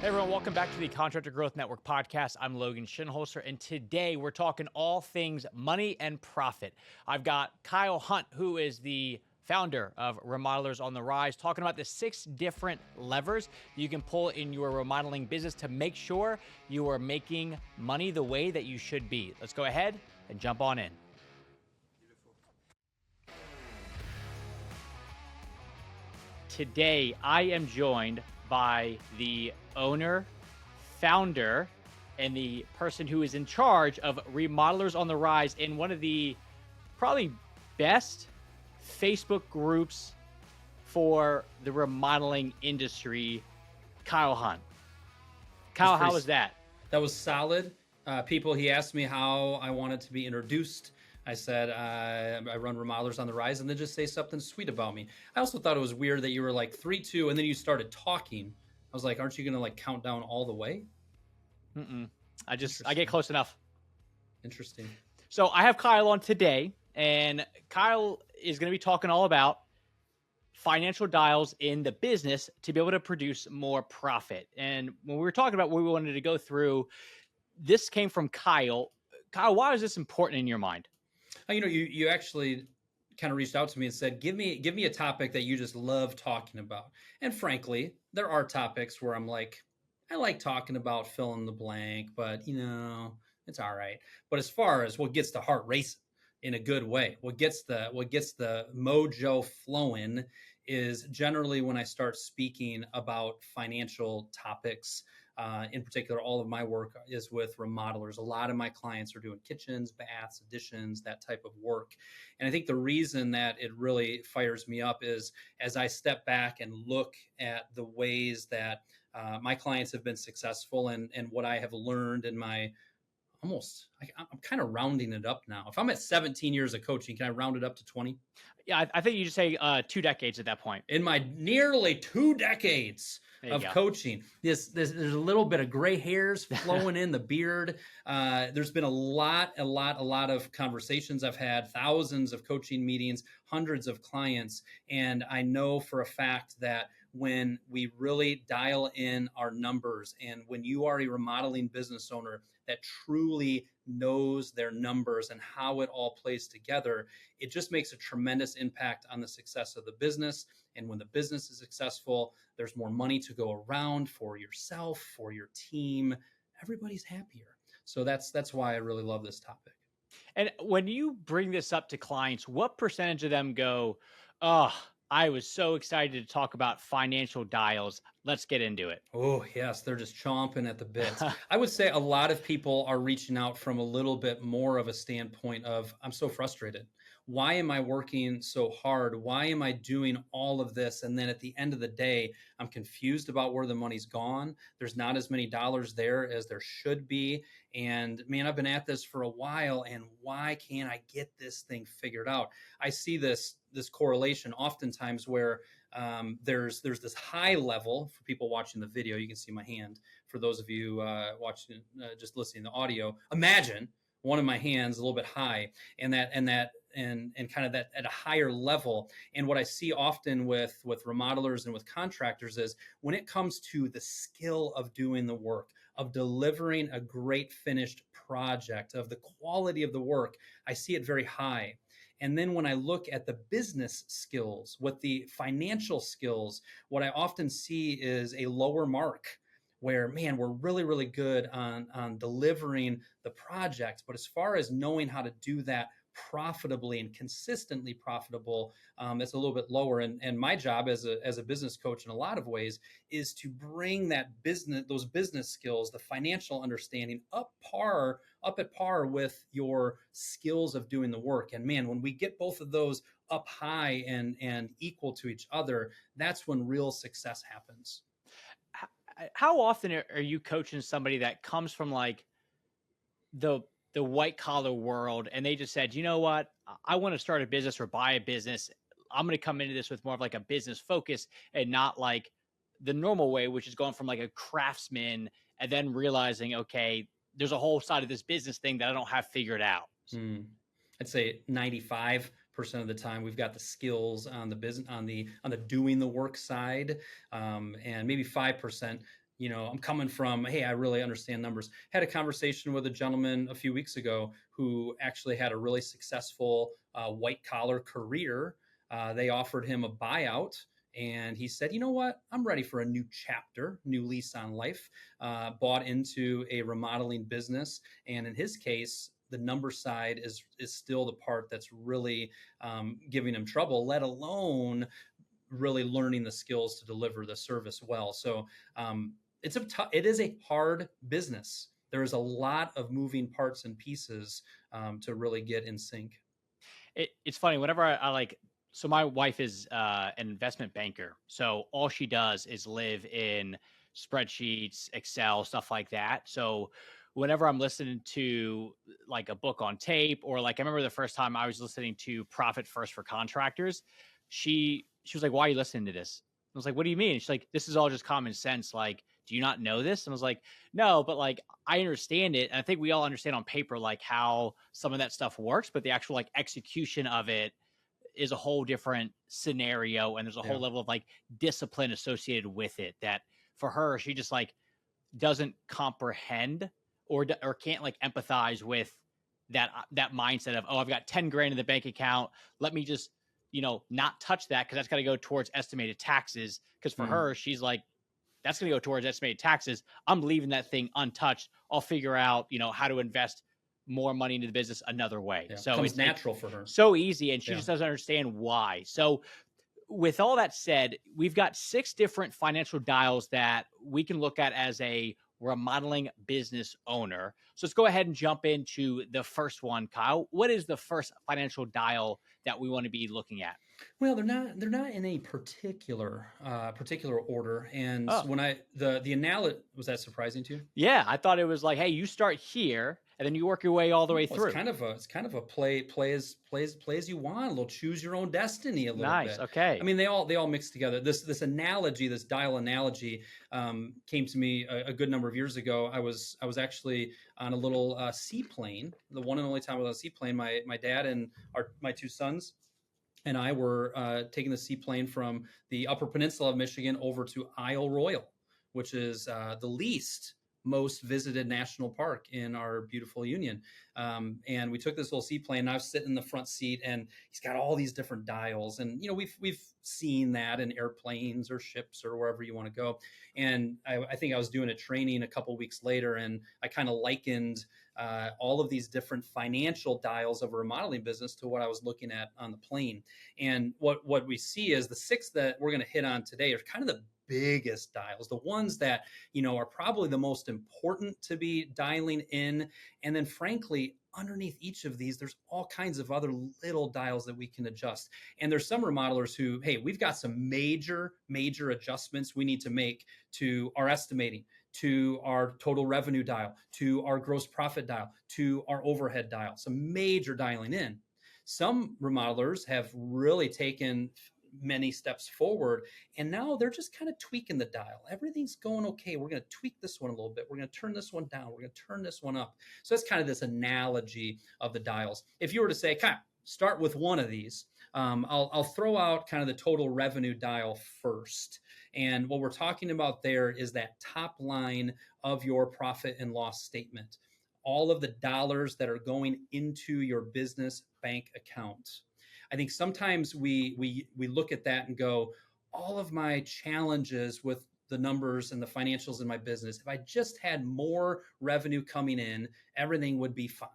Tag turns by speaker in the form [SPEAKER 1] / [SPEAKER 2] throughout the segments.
[SPEAKER 1] Hey everyone, welcome back to the Contractor Growth Network podcast. I'm Logan Shinholser, and today we're talking all things money and profit. I've got Kyle Hunt, who is the founder of Remodelers on the Rise, talking about the 6 different levers you can pull in your remodeling business to make sure you are making money the way that you should be. Let's go ahead and jump on in. Today, I am joined by the owner, founder, and the person who is in charge of Remodelers on the Rise in one of the probably best Facebook groups for the remodeling industry, Kyle Hunt. Kyle, how was that?
[SPEAKER 2] That was solid. He asked me how I wanted to be introduced. I said, I run Remodelers on the Rise, and then just say something sweet about me. I also thought it was weird that you were like 3, 2, and then you started talking. I was like, aren't you going to like count down all the way?
[SPEAKER 1] I get close enough.
[SPEAKER 2] Interesting.
[SPEAKER 1] So I have Kyle on today, and Kyle is going to be talking all about financial dials in the business to be able to produce more profit. And when we were talking about what we wanted to go through, this came from Kyle. Kyle, why is this important in your mind?
[SPEAKER 2] You actually kind of reached out to me and said, give me a topic that you just love talking about. And frankly, there are topics where I'm like, I like talking about fill in the blank, but it's all right. But as far as what gets the heart racing in a good way, what gets the mojo flowing is generally when I start speaking about financial topics. In particular, all of my work is with remodelers. A lot of my clients are doing kitchens, baths, additions, that type of work. And I think the reason that it really fires me up is as I step back and look at the ways that my clients have been successful and what I have learned in my I'm kind of rounding it up now. If I'm at 17 years of coaching, can I round it up to 20?
[SPEAKER 1] Yeah, I think you just say 2 decades at that point.
[SPEAKER 2] In my nearly 2 decades of coaching, there's a little bit of gray hairs flowing in the beard. There's been a lot of conversations. I've had thousands of coaching meetings, hundreds of clients, and I know for a fact that when we really dial in our numbers, and when you are a remodeling business owner that truly knows their numbers and how it all plays together, it just makes a tremendous impact on the success of the business. And when the business is successful, there's more money to go around for yourself, for your team. Everybody's happier. So that's why I really love this topic.
[SPEAKER 1] And when you bring this up to clients, what percentage of them go, oh, I was so excited to talk about financial dials. Let's get into it.
[SPEAKER 2] Oh, yes. They're just chomping at the bits. I would say a lot of people are reaching out from a little bit more of a standpoint of, I'm so frustrated. Why am I working so hard? Why am I doing all of this? And then at the end of the day, I'm confused about where the money's gone. There's not as many dollars there as there should be. And man, I've been at this for a while. And why can't I get this thing figured out? I see this correlation oftentimes where there's this high level for people watching the video. You can see my hand. For those of you watching, just listening to audio, imagine one of my hands a little bit high, and kind of that at a higher level. And what I see often with remodelers and with contractors is when it comes to the skill of doing the work, of delivering a great finished project, of the quality of the work, I see it very high. And then when I look at the business skills, what the financial skills, what I often see is a lower mark where, man, we're really, really good on delivering the project. But as far as knowing how to do that profitably and consistently profitable, it's a little bit lower. And my job as a business coach in a lot of ways is to bring those business skills, the financial understanding up at par with your skills of doing the work. And man, when we get both of those up high and equal to each other, that's when real success happens.
[SPEAKER 1] How often are you coaching somebody that comes from like the white collar world and they just said, you know what, I want to start a business or buy a business. I'm going to come into this with more of like a business focus and not like the normal way, which is going from like a craftsman and then realizing, okay, there's a whole side of this business thing that I don't have figured out.
[SPEAKER 2] I'd say 95% of the time we've got the skills on the business, on the doing the work side, and maybe 5% I'm coming from, hey, I really understand numbers. Had a conversation with a gentleman a few weeks ago who actually had a really successful white collar career. They offered him a buyout. And he said, you know what? I'm ready for a new chapter, new lease on life. Bought into a remodeling business. And in his case, the number side is still the part that's really giving him trouble, let alone really learning the skills to deliver the service well. So it is a hard business. There is a lot of moving parts and pieces to really get in sync.
[SPEAKER 1] It's funny whenever I like. So my wife is an investment banker. So all she does is live in spreadsheets, Excel, stuff like that. So whenever I'm listening to like a book on tape, or like I remember the first time I was listening to Profit First for Contractors, she was like, "Why are you listening to this?" I was like, "What do you mean?" And she's like, "This is all just common sense. Like, do you not know this?" And I was like, "No, but like I understand it. And I think we all understand on paper like how some of that stuff works, but the actual like execution of it is a whole different scenario, and there's a whole
[SPEAKER 2] Yeah.
[SPEAKER 1] level of like discipline associated with it that for her she just like doesn't comprehend or can't like empathize with that mindset of, oh, I've got 10 grand in the bank account, let me just not touch that because that's got to go towards estimated taxes. Because for her, she's like, that's going to go towards estimated taxes. I'm leaving that thing untouched. I'll figure out how to invest more money into the business another way.
[SPEAKER 2] Yeah.
[SPEAKER 1] So
[SPEAKER 2] Comes
[SPEAKER 1] it's
[SPEAKER 2] natural for her.
[SPEAKER 1] so easy, and she
[SPEAKER 2] Yeah.
[SPEAKER 1] just doesn't understand why. So with all that said, we've got 6 different financial dials that we can look at as a remodeling business owner. So let's go ahead and jump into the first one, Kyle. What is the first financial dial that we want to be looking at?
[SPEAKER 2] Well, they're not in a particular order. And
[SPEAKER 1] Oh,
[SPEAKER 2] when the analogy, was that surprising to you?
[SPEAKER 1] yeah. I thought it was like, hey, you start here and then you work your way all the way
[SPEAKER 2] No, it's
[SPEAKER 1] through.
[SPEAKER 2] kind of a play as you want, a little choose your own destiny a little
[SPEAKER 1] Nice.
[SPEAKER 2] bit. I
[SPEAKER 1] Okay.
[SPEAKER 2] mean, they all mix together. This analogy, this dial analogy, came to me a good number of years ago. I was actually on a little seaplane, the one and only time I was on a seaplane. My dad and my 2 sons and I were taking the seaplane from the Upper Peninsula of Michigan over to Isle Royal, which is the least most visited national park in our beautiful union. And we took this little seaplane. And I was sitting in the front seat, and he's got all these different dials. And we've seen that in airplanes or ships or wherever you want to go. And I think I was doing a training a couple weeks later, and I kind of likened all of these different financial dials of a remodeling business to what I was looking at on the plane. And what we see is the 6 that we're going to hit on today are kind of the biggest dials, the ones that are probably the most important to be dialing in. And then frankly, underneath each of these, there's all kinds of other little dials that we can adjust. And there's some remodelers who, hey, we've got some major adjustments we need to make to our estimating, to our total revenue dial, to our gross profit dial, to our overhead dial, some major dialing in. Some remodelers have really taken many steps forward, and now they're just kind of tweaking the dial. Everything's going okay. We're going to tweak this one a little bit. We're going to turn this one down. We're going to turn this one up. So that's kind of this analogy of the dials. If you were to say, kind of start with one of these, I'll throw out kind of the total revenue dial first. And what we're talking about there is that top line of your profit and loss statement. All of the dollars that are going into your business bank account. I think sometimes we look at that and go, all of my challenges with the numbers and the financials in my business, if I just had more revenue coming in, everything would be fine.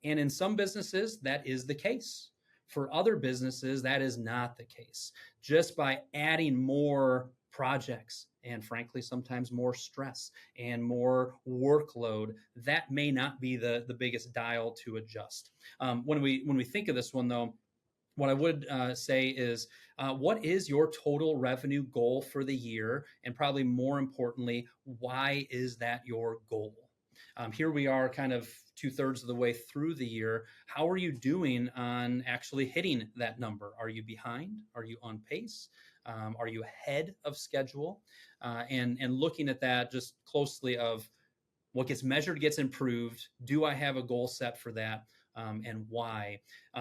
[SPEAKER 2] And in some businesses, that is the case. For other businesses, that is not the case. Just by adding more projects and frankly, sometimes more stress and more workload, that may not be the biggest dial to adjust. When we think of this one though, what I would say is, what is your total revenue goal for the year? And probably more importantly, why is that your goal? Here we are kind of 2/3 of the way through the year. How are you doing on actually hitting that number? Are you behind? Are you on pace? Are you ahead of schedule? And looking at that just closely of what gets measured gets improved. Do I have a goal set for that? And why?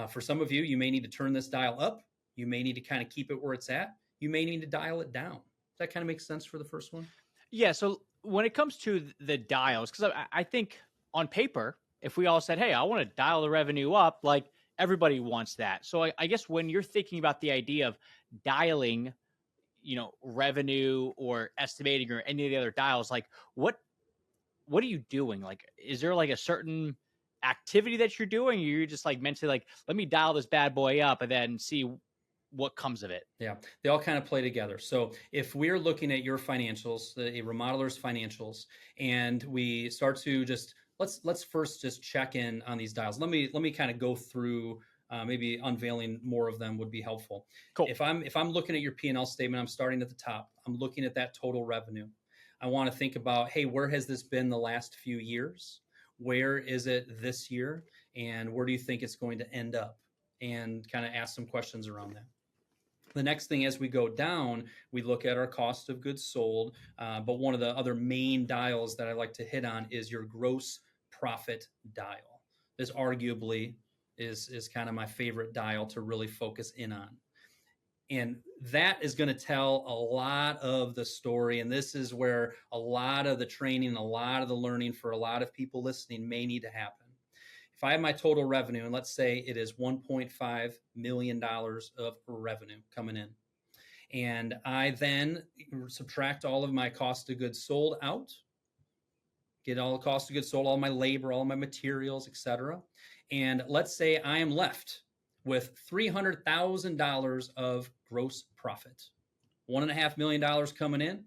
[SPEAKER 2] For some of you, you may need to turn this dial up. You may need to kind of keep it where it's at. You may need to dial it down. Does that kind of make sense for the first one?
[SPEAKER 1] Yeah. So when it comes to the dials, because I think on paper, if we all said, "Hey, I want to dial the revenue up," like everybody wants that. So I guess when you're thinking about the idea of dialing, revenue or estimating or any of the other dials, like what are you doing? Like, is there like a certain activity that you're doing? Or you're just like mentally like, let me dial this bad boy up and then see what comes of it.
[SPEAKER 2] Yeah, they all kind of play together. So if we're looking at your financials, a remodeler's financials, and we start to just let's first just check in on these dials. Let me kind of go through. Maybe unveiling more of them would be helpful.
[SPEAKER 1] Cool.
[SPEAKER 2] If I'm looking at your P&L statement, I'm starting at the top. I'm looking at that total revenue. I want to think about, hey, where has this been the last few years? Where is it this year? And where do you think it's going to end up? And kind of ask some questions around that. The next thing, as we go down, we look at our cost of goods sold. But one of the other main dials that I like to hit on is your gross profit dial. This arguably is kind of my favorite dial to really focus in on. And that is going to tell a lot of the story. And this is where a lot of the training, a lot of the learning for a lot of people listening may need to happen. If I have my total revenue, and let's say it is $1.5 million of revenue coming in, and I then subtract all of my cost of goods sold out, get all the cost of goods sold, all my labor, all my materials, etc. And let's say I am left with $300,000 of gross profit. $1.5 million coming in,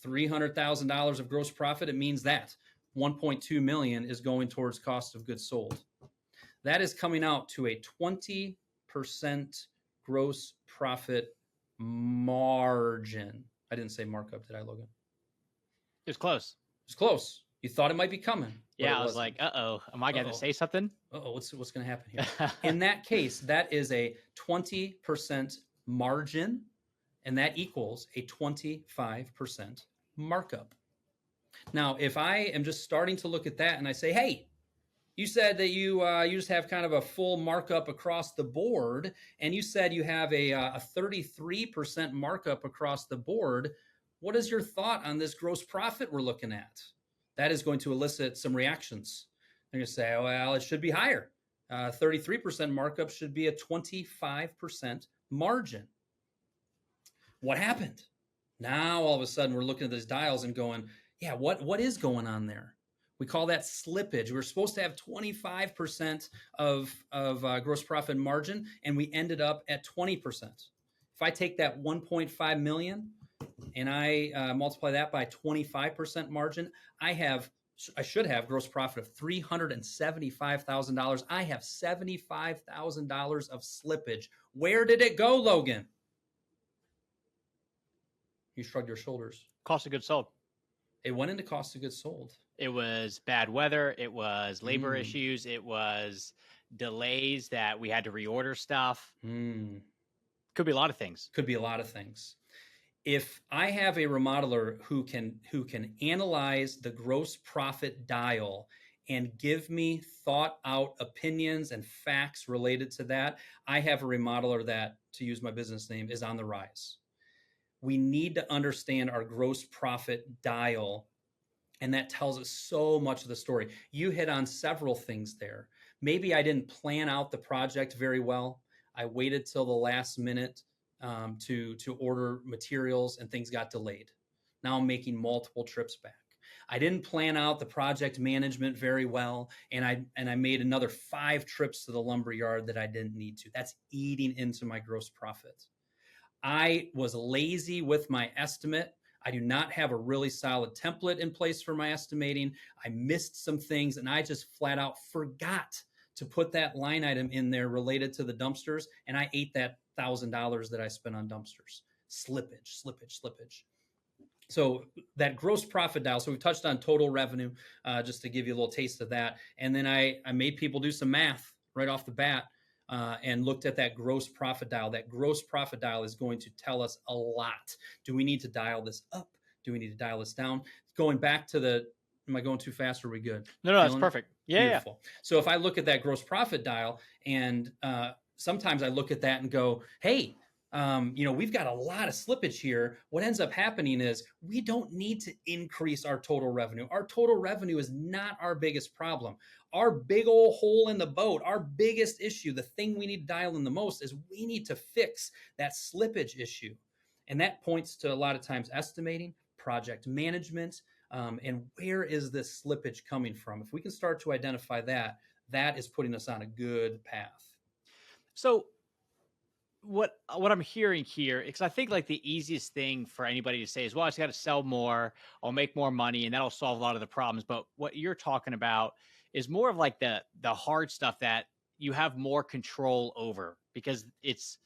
[SPEAKER 2] $300,000 of gross profit. It means that 1.2 million is going towards cost of goods sold. That is coming out to a 20% gross profit margin. I didn't say markup, did I, Logan?
[SPEAKER 1] It's close.
[SPEAKER 2] It's close. You thought it might be coming.
[SPEAKER 1] Yeah, I was like, uh-oh, am I going to say something?
[SPEAKER 2] Uh-oh, what's going to happen here? In that case, that is a 20% margin, and that equals a 25% markup. Now, if I am just starting to look at that and I say, hey, you said that you just have kind of a full markup across the board, and you said you have a 33% markup across the board. What is your thought on this gross profit we're looking at? That is going to elicit some reactions. They're going to say, well, it should be higher. 33% markup should be a 25% margin. What happened? Now, all of a sudden, we're looking at these dials and going, yeah, what is going on there? We call that slippage. We're supposed to have 25% of gross profit margin, and we ended up at 20%. If I take that 1.5 million and I multiply that by 25% margin, I should have gross profit of $375,000. I have $75,000 of slippage. Where did it go, Logan? You shrugged your shoulders.
[SPEAKER 1] Cost of goods sold.
[SPEAKER 2] It went into cost of goods sold.
[SPEAKER 1] It was bad weather. It was labor issues. It was delays that we had to reorder stuff. Could be a lot of things.
[SPEAKER 2] Could be a lot of things. If I have a remodeler who can analyze the gross profit dial and give me thought out opinions and facts related to that, I have a remodeler that, to use my business name, is on the rise. We need to understand our gross profit dial, and that tells us so much of the story. You hit on several things there. Maybe I didn't plan out the project very well. I waited till the last minute to order materials, and things got delayed. Now I'm making multiple trips back. I didn't plan out the project management very well, and I made another 5 trips to the lumber yard that I didn't need to. That's eating into my gross profit. I was lazy with my estimate. I do not have a really solid template in place for my estimating. I missed some things, and I just flat out forgot to put that line item in there related to the dumpsters, and I ate that $1,000 that I spent on dumpsters. Slippage. So that gross profit dial, so we touched on total revenue, just to give you a little taste of that. And then I made people do some math right off the bat and looked at that gross profit dial. That gross profit dial is going to tell us a lot. Do we need to dial this up? Do we need to dial this down? Going back to am I going too fast or are we good?
[SPEAKER 1] No, that's perfect. Yeah,
[SPEAKER 2] beautiful. Yeah. So if I look at that gross profit dial, and sometimes I look at that and go, hey, we've got a lot of slippage here. What ends up happening is we don't need to increase our total revenue. Our total revenue is not our biggest problem. Our big old hole in the boat, our biggest issue, the thing we need to dial in the most is we need to fix that slippage issue. And that points to a lot of times estimating, project management, and where is this slippage coming from? If we can start to identify that, that is putting us on a good path.
[SPEAKER 1] So what I'm hearing here, because I think like the easiest thing for anybody to say is, well, I just got to sell more, I'll make more money, and that'll solve a lot of the problems. But what you're talking about is more of like the hard stuff that you have more control over, because it's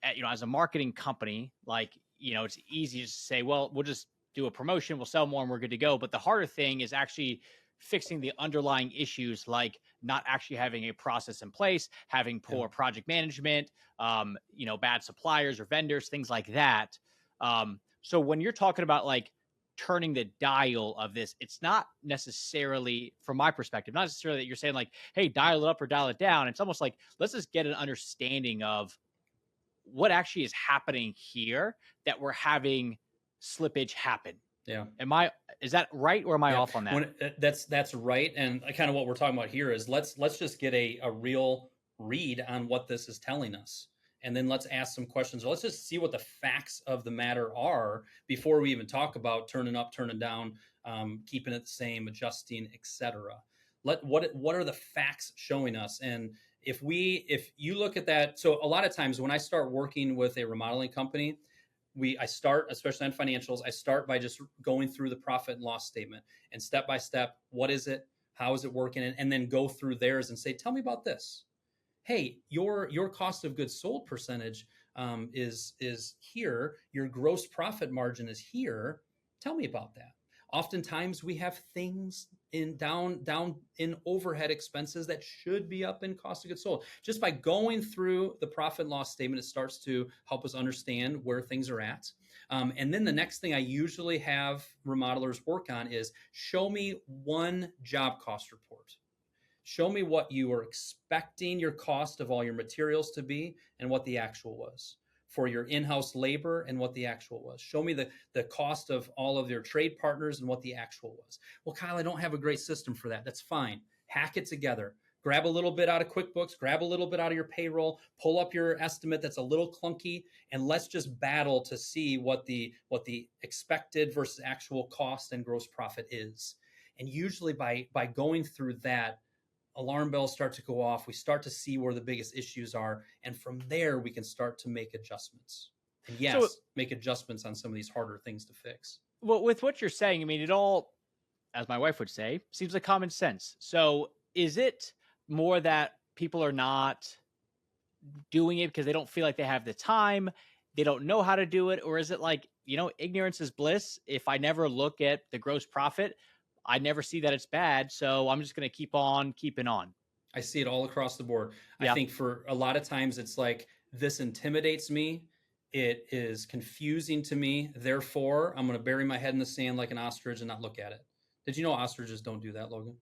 [SPEAKER 1] as a marketing company, like it's easy to say, well, we'll just do a promotion, we'll sell more, and we're good to go. But the harder thing is actually fixing the underlying issues, like not actually having a process in place, having poor project management, bad suppliers or vendors, things like that. So when you're talking about like turning the dial of this, it's not necessarily, from my perspective, not necessarily that you're saying like, hey, dial it up or dial it down. It's almost like, let's just get an understanding of what actually is happening here that we're having slippage happen.
[SPEAKER 2] Yeah.
[SPEAKER 1] Is that right, or am I off on that?
[SPEAKER 2] That's right. And kind of what we're talking about here is let's just get a real read on what this is telling us. And then let's ask some questions. Let's just see what the facts of the matter are before we even talk about turning up, turning down, keeping it the same, adjusting, etc. What are the facts showing us? And if you look at that, so a lot of times when I start working with a remodeling company, I start, especially on financials, I start by just going through the profit and loss statement and step by step, what is it? How is it working? And then go through theirs and say, tell me about this. Hey, your cost of goods sold percentage is here. Your gross profit margin is here. Tell me about that. Oftentimes we have things down in overhead expenses that should be up in cost of goods sold. Just by going through the profit and loss statement, it starts to help us understand where things are at. And then the next thing I usually have remodelers work on is show me one job cost report. Show me what you were expecting your cost of all your materials to be and what the actual was for your in-house labor and what the actual was. Show me the cost of all of your trade partners and what the actual was. Well, Kyle, I don't have a great system for that. That's fine. Hack it together. Grab a little bit out of QuickBooks, grab a little bit out of your payroll, pull up your estimate that's a little clunky, and let's just battle to see what the expected versus actual cost and gross profit is. And usually by going through that, alarm bells start to go off. We start to see where the biggest issues are. And from there, we can start to make adjustments. And yes, make adjustments on some of these harder things to fix.
[SPEAKER 1] Well, with what you're saying, I mean, it all, as my wife would say, seems like common sense. So is it more that people are not doing it because they don't feel like they have the time, they don't know how to do it? Or is it like, ignorance is bliss? If I never look at the gross profit, I never see that it's bad, so I'm just going to keep on keeping on.
[SPEAKER 2] I see it all across the board. Yeah. I think for a lot of times it's like, this intimidates me. It is confusing to me. Therefore, I'm going to bury my head in the sand like an ostrich and not look at it. Did you know ostriches don't do that, Logan?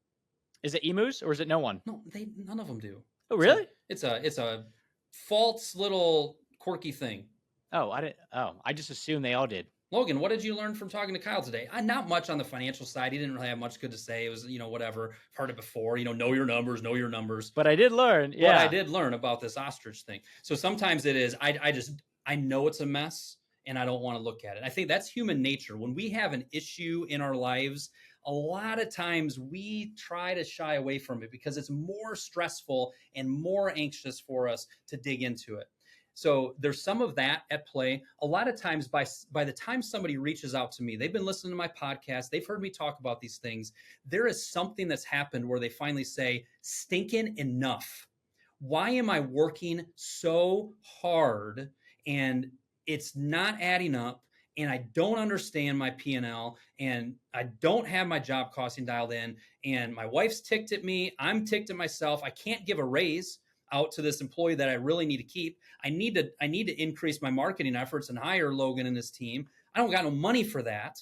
[SPEAKER 1] Is it emus or is it no one?
[SPEAKER 2] No, none of them do.
[SPEAKER 1] Oh, really?
[SPEAKER 2] It's a false little quirky thing.
[SPEAKER 1] Oh, I just assumed they all did.
[SPEAKER 2] Logan, what did you learn from talking to Kyle today? Not much on the financial side. He didn't really have much good to say. It was, whatever. I've heard it before, know your numbers.
[SPEAKER 1] But I did learn. Yeah.
[SPEAKER 2] But I did learn about this ostrich thing. So sometimes it is, I know it's a mess and I don't want to look at it. I think that's human nature. When we have an issue in our lives, a lot of times we try to shy away from it because it's more stressful and more anxious for us to dig into it. So there's some of that at play. A lot of times by the time somebody reaches out to me, they've been listening to my podcast, they've heard me talk about these things. There is something that's happened where they finally say, stinking enough. Why am I working so hard and it's not adding up and I don't understand my P&L and I don't have my job costing dialed in and my wife's ticked at me, I'm ticked at myself, I can't give a raise out to this employee that I really need to keep. I need to increase my marketing efforts and hire Logan and his team. I don't got no money for that.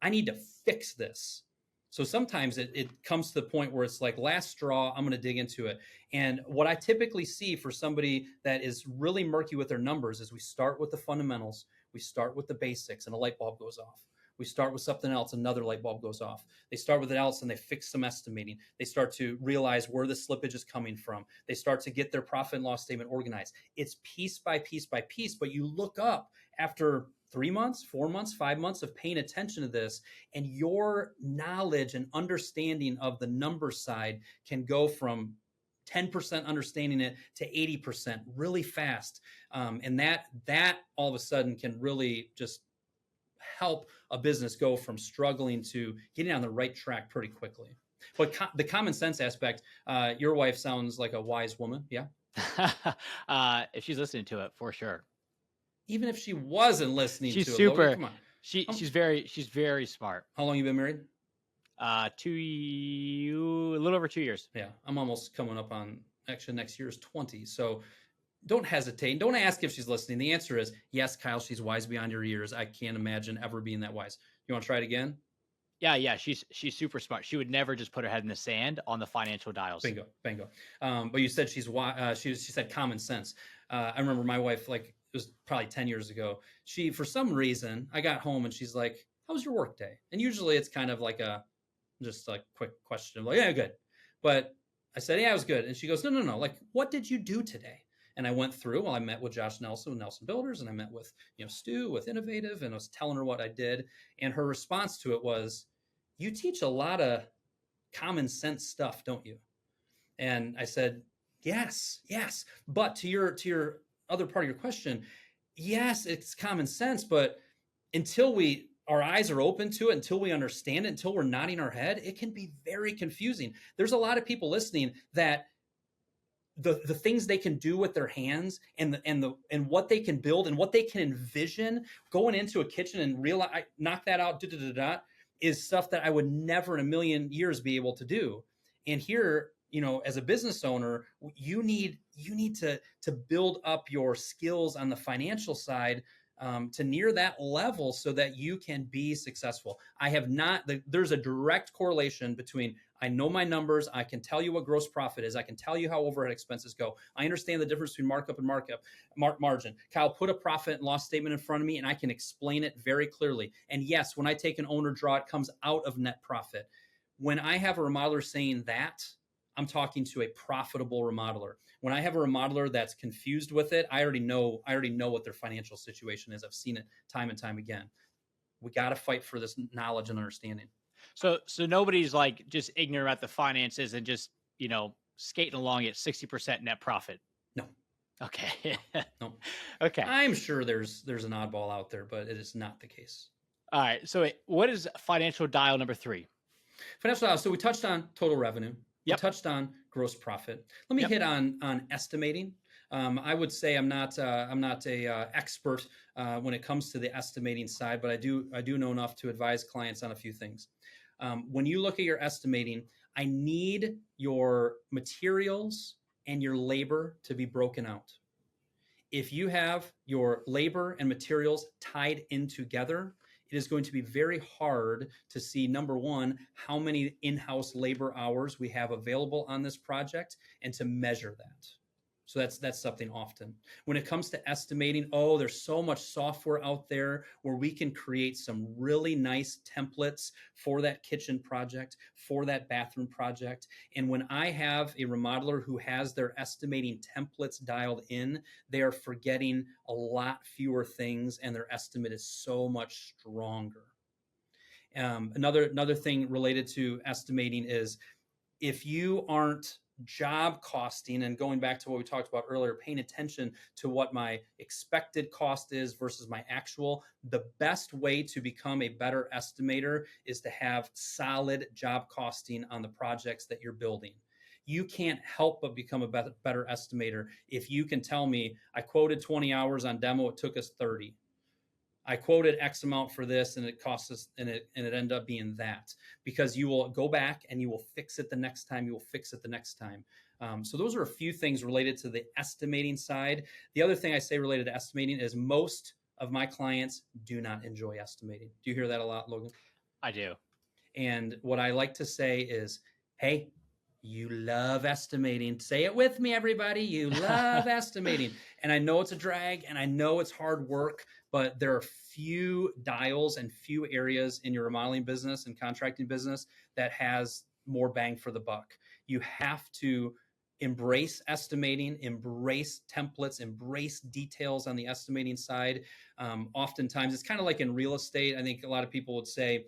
[SPEAKER 2] I need to fix this. So sometimes it comes to the point where it's like last straw, I'm going to dig into it. And what I typically see for somebody that is really murky with their numbers is we start with the fundamentals, we start with the basics, and a light bulb goes off. We start with something else, another light bulb goes off. They start with it else and they fix some estimating. They start to realize where the slippage is coming from. They start to get their profit and loss statement organized. It's piece by piece by piece, but you look up after 3 months, 4 months, 5 months of paying attention to this, and your knowledge and understanding of the number side can go from 10% understanding it to 80% really fast. And that all of a sudden can really just help a business go from struggling to getting on the right track pretty quickly. But the common sense aspect, your wife sounds like a wise woman. Yeah.
[SPEAKER 1] If she's listening to it, for sure.
[SPEAKER 2] Even if she wasn't listening
[SPEAKER 1] She's
[SPEAKER 2] to
[SPEAKER 1] super,
[SPEAKER 2] it, Logan, come on.
[SPEAKER 1] She's very smart.
[SPEAKER 2] How long you been married?
[SPEAKER 1] A little over 2 years.
[SPEAKER 2] Yeah. I'm almost coming up on, actually next year is 20. So don't hesitate. Don't ask if she's listening. The answer is yes, Kyle, she's wise beyond your years. I can't imagine ever being that wise. You want to try it again?
[SPEAKER 1] Yeah. She's super smart. She would never just put her head in the sand on the financial dials.
[SPEAKER 2] Bingo. But you said she said common sense. I remember my wife, like it was probably 10 years ago. She, for some reason, I got home and she's like, "How was your work day?" And usually it's kind of like just a quick question, like, "Yeah, good." But I said, "Yeah, it was good." And she goes, No. Like, what did you do today? And I went through, I met with Josh Nelson with Nelson Builders, and I met with, Stu with Innovative, and I was telling her what I did. And her response to it was, "You teach a lot of common sense stuff, don't you?" And I said, yes. But to your other part of your question, yes, it's common sense, but until our eyes are open to it, until we understand it, until we're nodding our head, it can be very confusing. There's a lot of people listening that the things they can do with their hands and what they can build and what they can envision going into a kitchen and realize, knock that out, is stuff that I would never in a million years be able to do. And here, as a business owner, you need to build up your skills on the financial side to near that level so that you can be successful. There's a direct correlation between, I know my numbers, I can tell you what gross profit is, I can tell you how overhead expenses go, I understand the difference between markup and margin. Kyle, put a profit and loss statement in front of me and I can explain it very clearly. And yes, when I take an owner draw, it comes out of net profit. When I have a remodeler saying that, I'm talking to a profitable remodeler. When I have a remodeler that's confused with it, I already know what their financial situation is. I've seen it time and time again. We got to fight for this knowledge and understanding.
[SPEAKER 1] So nobody's like just ignorant about the finances and just, skating along at 60% net profit.
[SPEAKER 2] No.
[SPEAKER 1] Okay.
[SPEAKER 2] No.
[SPEAKER 1] Okay.
[SPEAKER 2] I'm sure there's an oddball out there, but it is not the case.
[SPEAKER 1] All right. So what is financial dial number 3?
[SPEAKER 2] Financial dial. So we touched on total revenue.
[SPEAKER 1] Yep.
[SPEAKER 2] We touched on gross profit. Let me hit on estimating. I would say I'm not a expert when it comes to the estimating side, but I do know enough to advise clients on a few things. When you look at your estimating, I need your materials and your labor to be broken out. If you have your labor and materials tied in together, it is going to be very hard to see, number one, how many in-house labor hours we have available on this project and to measure that. So that's something often. When it comes to estimating, there's so much software out there where we can create some really nice templates for that kitchen project, for that bathroom project. And when I have a remodeler who has their estimating templates dialed in, they are forgetting a lot fewer things and their estimate is so much stronger. Another thing related to estimating is if you aren't job costing and going back to what we talked about earlier, paying attention to what my expected cost is versus my actual, the best way to become a better estimator is to have solid job costing on the projects that you're building. You can't help but become a better estimator if you can tell me, I quoted 20 hours on demo, it took us 30. I quoted X amount for this and it cost us, and it ended up being that, because you will go back and you will fix it the next time. So those are a few things related to the estimating side. The other thing I say related to estimating is most of my clients do not enjoy estimating. Do you hear that a lot, Logan?
[SPEAKER 1] I do.
[SPEAKER 2] And what I like to say is, hey, you love estimating. Say it with me, everybody. You love estimating. And I know it's a drag and I know it's hard work, but there are few dials and few areas in your remodeling business and contracting business that has more bang for the buck. You have to embrace estimating, embrace templates, embrace details on the estimating side. Oftentimes, it's kind of like in real estate. I think a lot of people would say,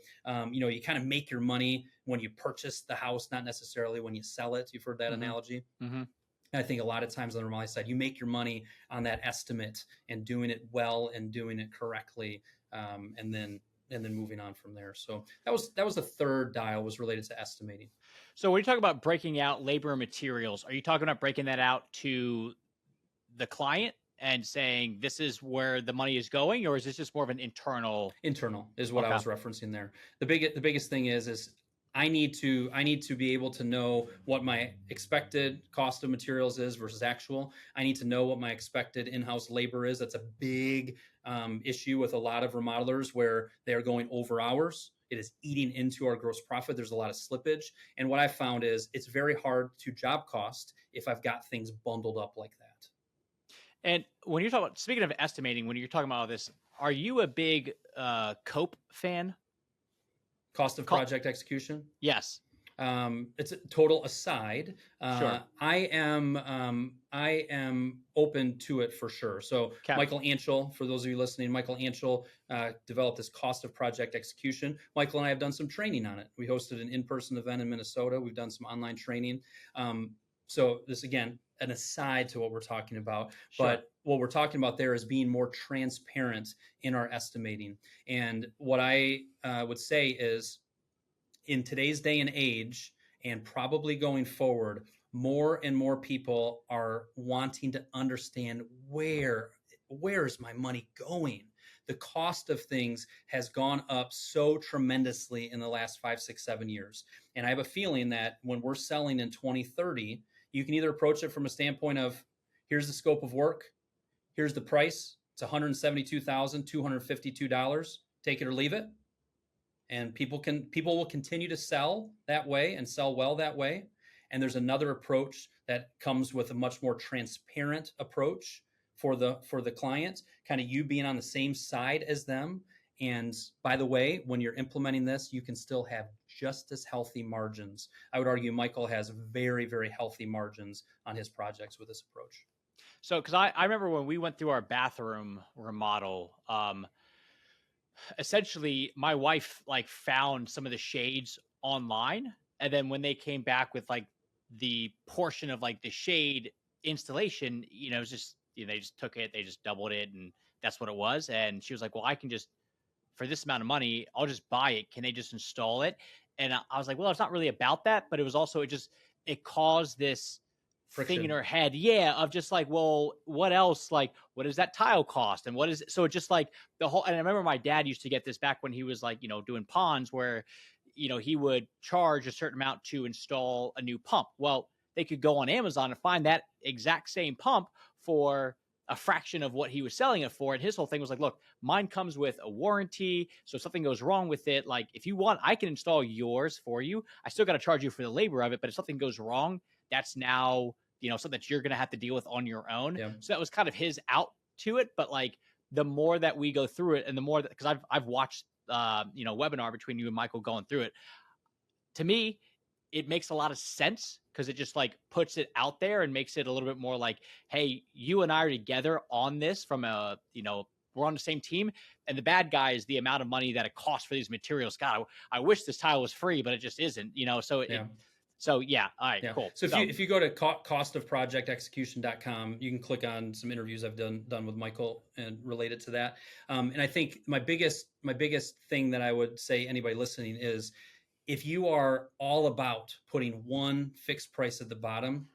[SPEAKER 2] you kind of make your money when you purchase the house, not necessarily when you sell it. You've heard that analogy. I think a lot of times on the remodeling side, you make your money on that estimate and doing it well and doing it correctly, and then moving on from there. So that was the third dial, was related to estimating.
[SPEAKER 1] So when you talk about breaking out labor and materials, are you talking about breaking that out to the client and saying this is where the money is going, or is this just more of an internal?
[SPEAKER 2] Internal is what I was referencing there. The biggest thing is I need to be able to know what my expected cost of materials is versus actual. I need to know what my expected in-house labor is. That's a big issue with a lot of remodelers, where they're going over hours. It is eating into our gross profit. There's a lot of slippage. And what I found is it's very hard to job cost if I've got things bundled up like that.
[SPEAKER 1] And when you're talking about, speaking of estimating, when you're talking about all this, are you a big COPE fan?
[SPEAKER 2] Cost of project execution?
[SPEAKER 1] Yes.
[SPEAKER 2] It's a total aside.
[SPEAKER 1] Sure.
[SPEAKER 2] I am open to it for sure. So Michael Anschel, for those of you listening, Michael Anschel developed this cost of project execution. Michael and I have done some training on it. We hosted an in-person event in Minnesota. We've done some online training. So this, again, an aside to what we're talking about, but what we're talking about there is being more transparent in our estimating. And what I would say is, in today's day and age, and probably going forward, more and more people are wanting to understand where is my money going? The cost of things has gone up so tremendously in the last 5, 6, 7 years. And I have a feeling that when we're selling in 2030, you can either approach it from a standpoint of, here's the scope of work, here's the price, it's $172,252, take it or leave it. And people will continue to sell that way and sell well that way. And there's another approach that comes with a much more transparent approach for the client, kind of you being on the same side as them. And by the way, when you're implementing this, you can still have just as healthy margins. I would argue Michael has very, very healthy margins on his projects with this approach.
[SPEAKER 1] So, because I remember when we went through our bathroom remodel, essentially my wife found some of the shades online, and then when they came back with the portion of the shade installation, it was just, they just took it, they just doubled it, and that's what it was. And she was like, well, I can just, for this amount of money, I'll just buy it. Can they just install it? And I was like, well, it's not really about that, but it was also, it caused this friction thing in her head. Yeah. Of just well, what else? What does that tile cost? And what is it? So it's just the whole, and I remember my dad used to get this back when he was doing ponds, where, he would charge a certain amount to install a new pump. Well, they could go on Amazon and find that exact same pump for a fraction of what he was selling it for. And his whole thing was look, mine comes with a warranty. So if something goes wrong with it, if you want, I can install yours for you. I still got to charge you for the labor of it. But if something goes wrong, that's now, something that you're going to have to deal with on your own. Yeah. So that was kind of his out to it. But the more that we go through it, and the more that, because I've watched, webinar between you and Michael going through it, to me, it makes a lot of sense, because it just puts it out there and makes it a little bit more hey, you and I are together on this from a, we're on the same team, and the bad guy is the amount of money that it costs for these materials. God, I wish this tile was free, but it just isn't, so
[SPEAKER 2] yeah.
[SPEAKER 1] So yeah, all right, yeah. Cool.
[SPEAKER 2] So if you go to costofprojectexecution.com, you can click on some interviews I've done with Michael and related to that. And I think my biggest thing that I would say anybody listening is, if you are all about putting one fixed price at the bottom,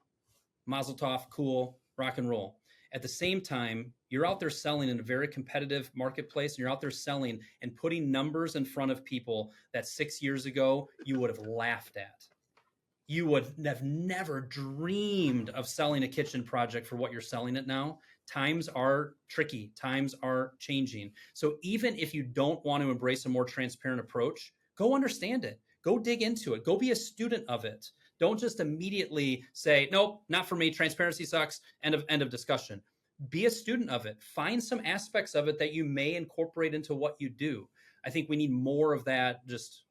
[SPEAKER 2] mazel tov, cool, rock and roll. At the same time, you're out there selling in a very competitive marketplace, and you're out there selling and putting numbers in front of people that 6 years ago you would have laughed at. You would have never dreamed of selling a kitchen project for what you're selling it now. Times are tricky. Times are changing. So even if you don't want to embrace a more transparent approach, go understand it. Go dig into it. Go be a student of it. Don't just immediately say, nope, not for me. Transparency sucks. End of discussion. Be a student of it. Find some aspects of it that you may incorporate into what you do. I think we need more of that just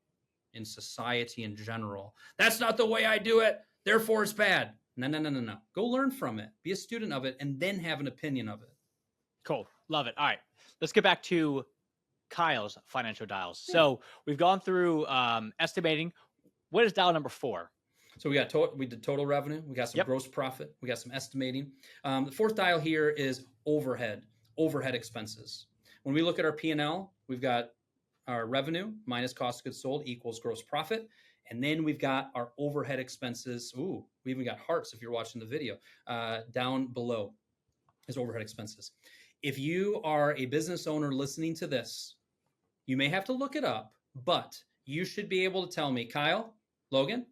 [SPEAKER 2] in society in general. That's not the way I do it, therefore it's bad. No. Go learn from it. Be a student of it and then have an opinion of it.
[SPEAKER 1] Cool. Love it. All right. Let's get back to Kyle's financial dials. Yeah. So we've gone through estimating. What is dial number 4?
[SPEAKER 2] So we did total revenue. We got some gross profit. We got some estimating. The fourth dial here is overhead expenses. When we look at our P&L, we've got our revenue minus cost of goods sold equals gross profit. And then we've got our overhead expenses. Ooh, we even got hearts if you're watching the video. Down below is overhead expenses. If you are a business owner listening to this, you may have to look it up, but you should be able to tell me, Kyle, Logan,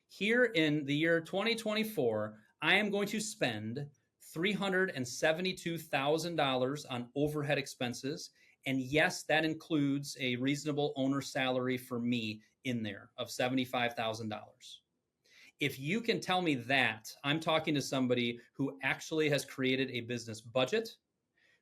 [SPEAKER 2] here in the year 2024, I am going to spend $372,000 on overhead expenses. And yes, that includes a reasonable owner salary for me in there of $75,000. If you can tell me that, I'm talking to somebody who actually has created a business budget,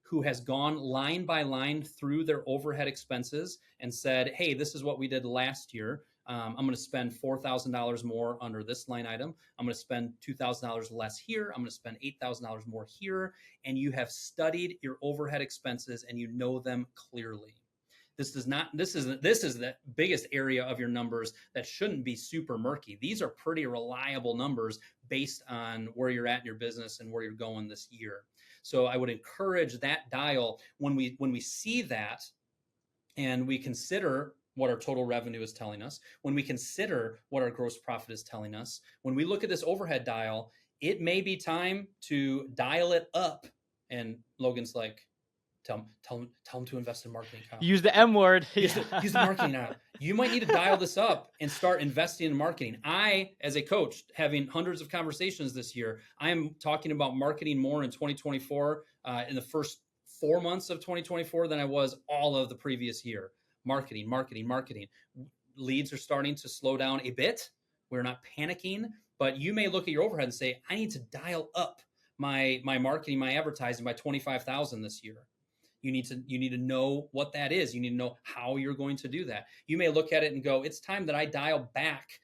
[SPEAKER 2] who has gone line by line through their overhead expenses and said, hey, this is what we did last year. I'm going to spend $4,000 more under this line item. I'm going to spend $2,000 less here. I'm going to spend $8,000 more here. And you have studied your overhead expenses and you know them clearly. This is the biggest area of your numbers that shouldn't be super murky. These are pretty reliable numbers based on where you're at in your business and where you're going this year. So I would encourage that dial when we see that and we consider what our total revenue is telling us, when we consider what our gross profit is telling us, when we look at this overhead dial, it may be time to dial it up. And Logan's like, tell him to invest in marketing. Kyle.
[SPEAKER 1] Use the M word.
[SPEAKER 2] Use the marketing now. You might need to dial this up and start investing in marketing. I, as a coach, having hundreds of conversations this year, I am talking about marketing more in 2024, in the first 4 months of 2024 than I was all of the previous year. Marketing. Leads are starting to slow down a bit. We're not panicking, but you may look at your overhead and say, I need to dial up my marketing, my advertising by 25,000 this year. You need to know what that is. You need to know how you're going to do that. You may look at it and go, it's time that I dial back.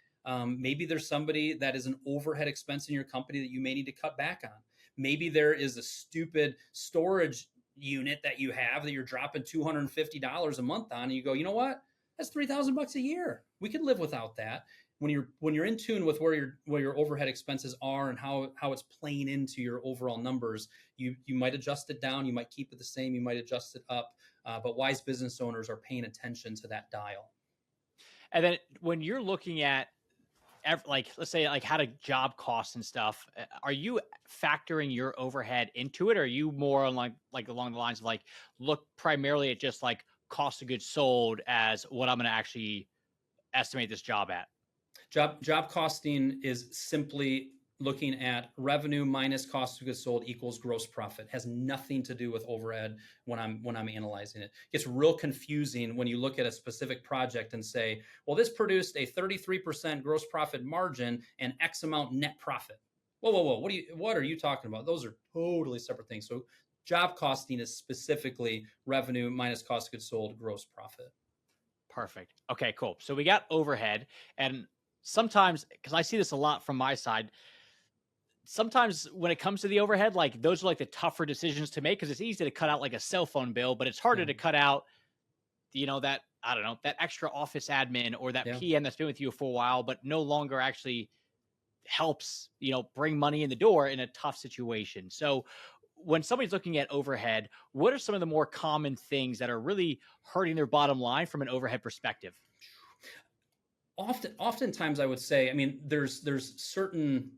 [SPEAKER 2] Maybe there's somebody that is an overhead expense in your company that you may need to cut back on. Maybe there is a stupid storage unit that you have that you're dropping $250 a month on, and you go, you know what? That's $3,000 a year. We could live without that. When you're in tune with where your overhead expenses are and how it's playing into your overall numbers, you might adjust it down, you might keep it the same, you might adjust it up. But wise business owners are paying attention to that dial.
[SPEAKER 1] And then when you're looking at let's say how to job costs and stuff, are you factoring your overhead into it? Or are you more on like along the lines of look primarily at just cost of goods sold as what I'm going to actually estimate this job at?
[SPEAKER 2] Job costing is simply looking at revenue minus cost of goods sold equals gross profit. It has nothing to do with overhead when I'm analyzing it. It gets real confusing when you look at a specific project and say, well, this produced a 33% gross profit margin and X amount net profit. Whoa. What are you talking about? Those are totally separate things. So job costing is specifically revenue minus cost of goods sold gross profit.
[SPEAKER 1] Perfect. Okay, cool. So we got overhead, and sometimes, because I see this a lot from my side, sometimes when it comes to the overhead, those are the tougher decisions to make, because it's easy to cut out a cell phone bill, but it's harder to cut out, that, I don't know, that extra office admin or that PM that's been with you for a while, but no longer actually helps, bring money in the door in a tough situation. So when somebody's looking at overhead, what are some of the more common things that are really hurting their bottom line from an overhead perspective?
[SPEAKER 2] Oftentimes I would say, there's certain,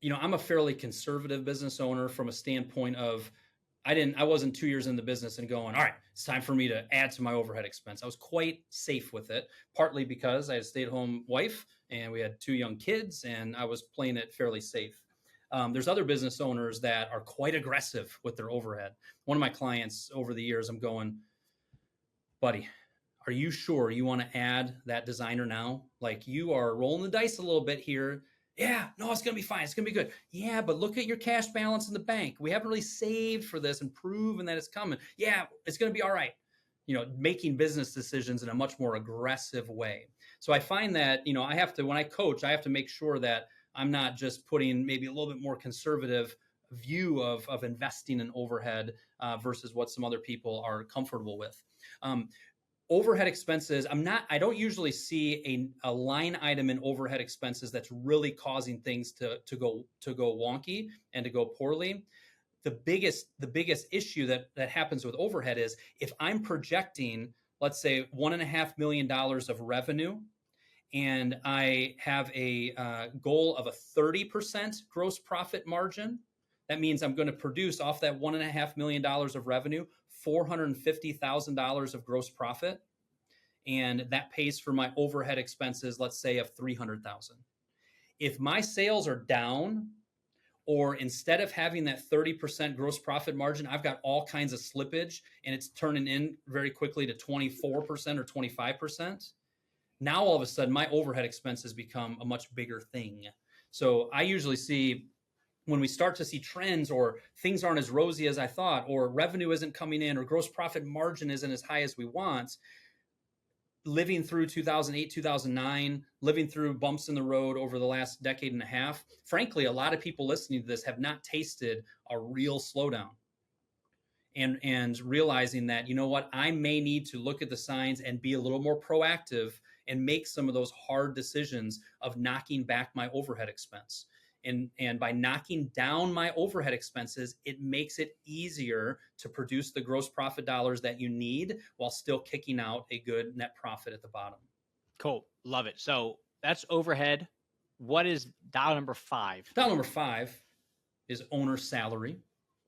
[SPEAKER 2] I'm a fairly conservative business owner from a standpoint of, I wasn't 2 years in the business and going, all right, it's time for me to add to my overhead expense. I was quite safe with it, partly because I had a stay-at-home wife and we had 2 young kids and I was playing it fairly safe. There's other business owners that are quite aggressive with their overhead. One of my clients over the years, I'm going, buddy, Are you sure you want to add that designer now? Like, you are rolling the dice a little bit here. Yeah, no, it's going to be fine. It's going to be good. Yeah, but look at your cash balance in the bank. We haven't really saved for this and proven that it's coming. Yeah, it's going to be all right. Making business decisions in a much more aggressive way. So I find that, I have to, when I coach, I have to make sure that I'm not just putting maybe a little bit more conservative view of investing in overhead versus what some other people are comfortable with. Overhead expenses, I don't usually see a line item in overhead expenses that's really causing things to go wonky and to go poorly. The biggest issue that happens with overhead is if I'm projecting, let's say, $1.5 million of revenue, and I have a goal of a 30% gross profit margin. That means I'm going to produce off that $1.5 million of revenue, $450,000 of gross profit. And that pays for my overhead expenses, let's say, of $300,000. If my sales are down, or instead of having that 30% gross profit margin, I've got all kinds of slippage and it's turning in very quickly to 24% or 25%. Now, all of a sudden, my overhead expenses become a much bigger thing. So I usually see when we start to see trends, or things aren't as rosy as I thought, or revenue isn't coming in, or gross profit margin isn't as high as we want, living through 2008, 2009, living through bumps in the road over the last decade and a half, frankly, a lot of people listening to this have not tasted a real slowdown. And realizing that, I may need to look at the signs and be a little more proactive and make some of those hard decisions of knocking back my overhead expense. And by knocking down my overhead expenses, it makes it easier to produce the gross profit dollars that you need while still kicking out a good net profit at the bottom.
[SPEAKER 1] Cool. Love it. So that's overhead. What is dial number 5?
[SPEAKER 2] Dial number 5 is owner salary.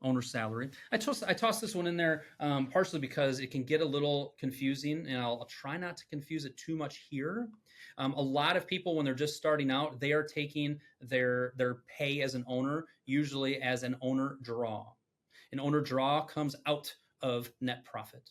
[SPEAKER 2] Owner salary. I toss this one in there partially because it can get a little confusing, and I'll try not to confuse it too much here. A lot of people, when they're just starting out, they are taking their pay as an owner usually as an owner draw. An owner draw comes out of net profit.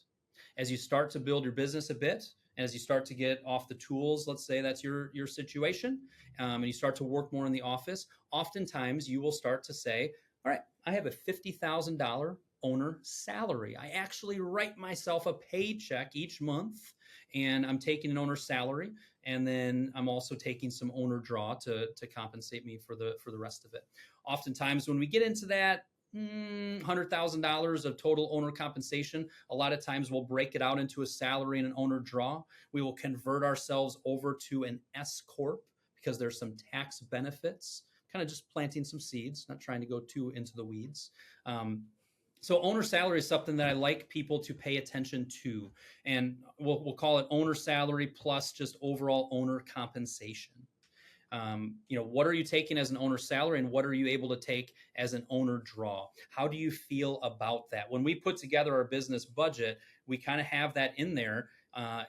[SPEAKER 2] As you start to build your business a bit, as you start to get off the tools, let's say that's your situation, and you start to work more in the office, oftentimes you will start to say, all right, I have a $50,000 owner salary. I actually write myself a paycheck each month, and I'm taking an owner salary, and then I'm also taking some owner draw to compensate me for the rest of it. Oftentimes, when we get into that $100,000 of total owner compensation, a lot of times we'll break it out into a salary and an owner draw. We will convert ourselves over to an S corp because there's some tax benefits. Kind of just planting some seeds, not trying to go too into the weeds. So owner salary is something that I like people to pay attention to. And we'll call it owner salary plus just overall owner compensation. What are you taking as an owner salary, and what are you able to take as an owner draw? How do you feel about that? When we put together our business budget, we kind of have that in there,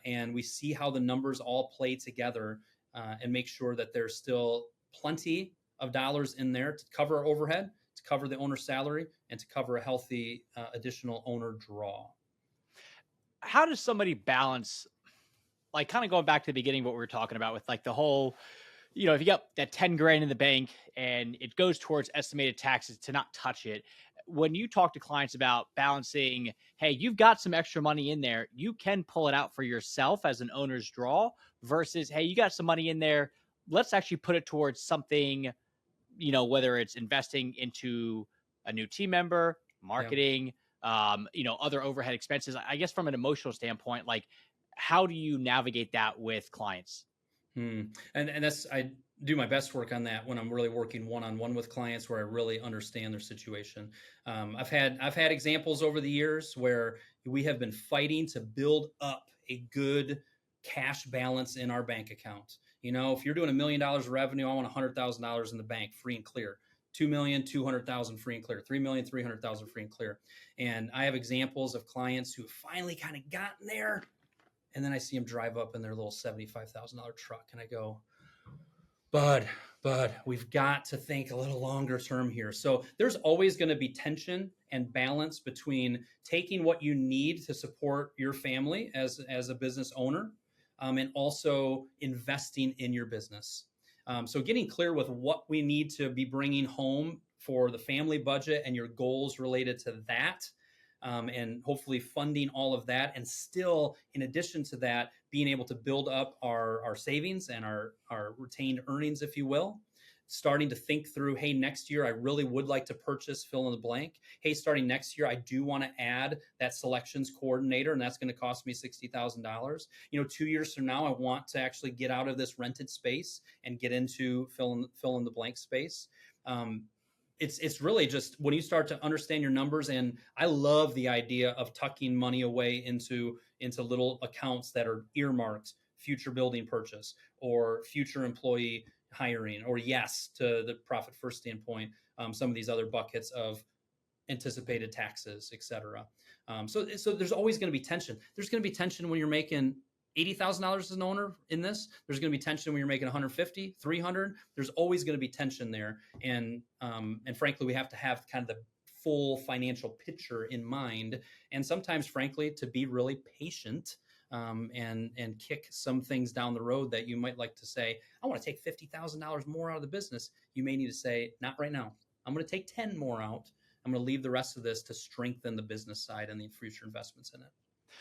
[SPEAKER 2] and we see how the numbers all play together and make sure that there's still plenty of dollars in there to cover our overhead, to cover the owner salary, and to cover a healthy additional owner draw.
[SPEAKER 1] How does somebody balance, like, kind of going back to the beginning of what we were talking about with like the whole, if you got that 10 grand in the bank and it goes towards estimated taxes to not touch it. When you talk to clients about balancing, hey, you've got some extra money in there, you can pull it out for yourself as an owner's draw versus, hey, you got some money in there, let's actually put it towards something, whether it's investing into a new team member, marketing, other overhead expenses. I guess from an emotional standpoint, like, how do you navigate that with clients?
[SPEAKER 2] And that's, I do my best work on that when I'm really working one-on-one with clients where I really understand their situation. I've had examples over the years where we have been fighting to build up a good cash balance in our bank account. If you're doing $1 million of revenue, I want $100,000 in the bank, free and clear. 2,200,000 free and clear. 3,300,000 free and clear. And I have examples of clients who finally kind of gotten there, and then I see them drive up in their little $75,000 truck, and I go, Bud, but we've got to think a little longer term here. So there's always going to be tension and balance between taking what you need to support your family as a business owner, and also investing in your business. So getting clear with what we need to be bringing home for the family budget and your goals related to that, and hopefully funding all of that, and still, in addition to that, being able to build up our savings and our retained earnings, if you will. Starting to think through, hey, next year I really would like to purchase fill in the blank. Hey, starting next year, I do want to add that selections coordinator, and that's going to cost me $60,000. 2 years from now, I want to actually get out of this rented space and get into fill in the blank space. It's really just when you start to understand your numbers, and I love the idea of tucking money away into little accounts that are earmarked future building purchase or future employee hiring, or yes, to the profit first standpoint, some of these other buckets of anticipated taxes, et cetera. So there's always going to be tension. There's going to be tension when you're making $80,000 as an owner in this. There's going to be tension when you're making 150, 300. There's always going to be tension there. And frankly, we have to have kind of the full financial picture in mind. And sometimes, frankly, to be really patient, and kick some things down the road that you might like to say, I want to take $50,000 more out of the business. You may need to say, not right now. I'm going to take 10 more out. I'm going to leave the rest of this to strengthen the business side and the future investments in it.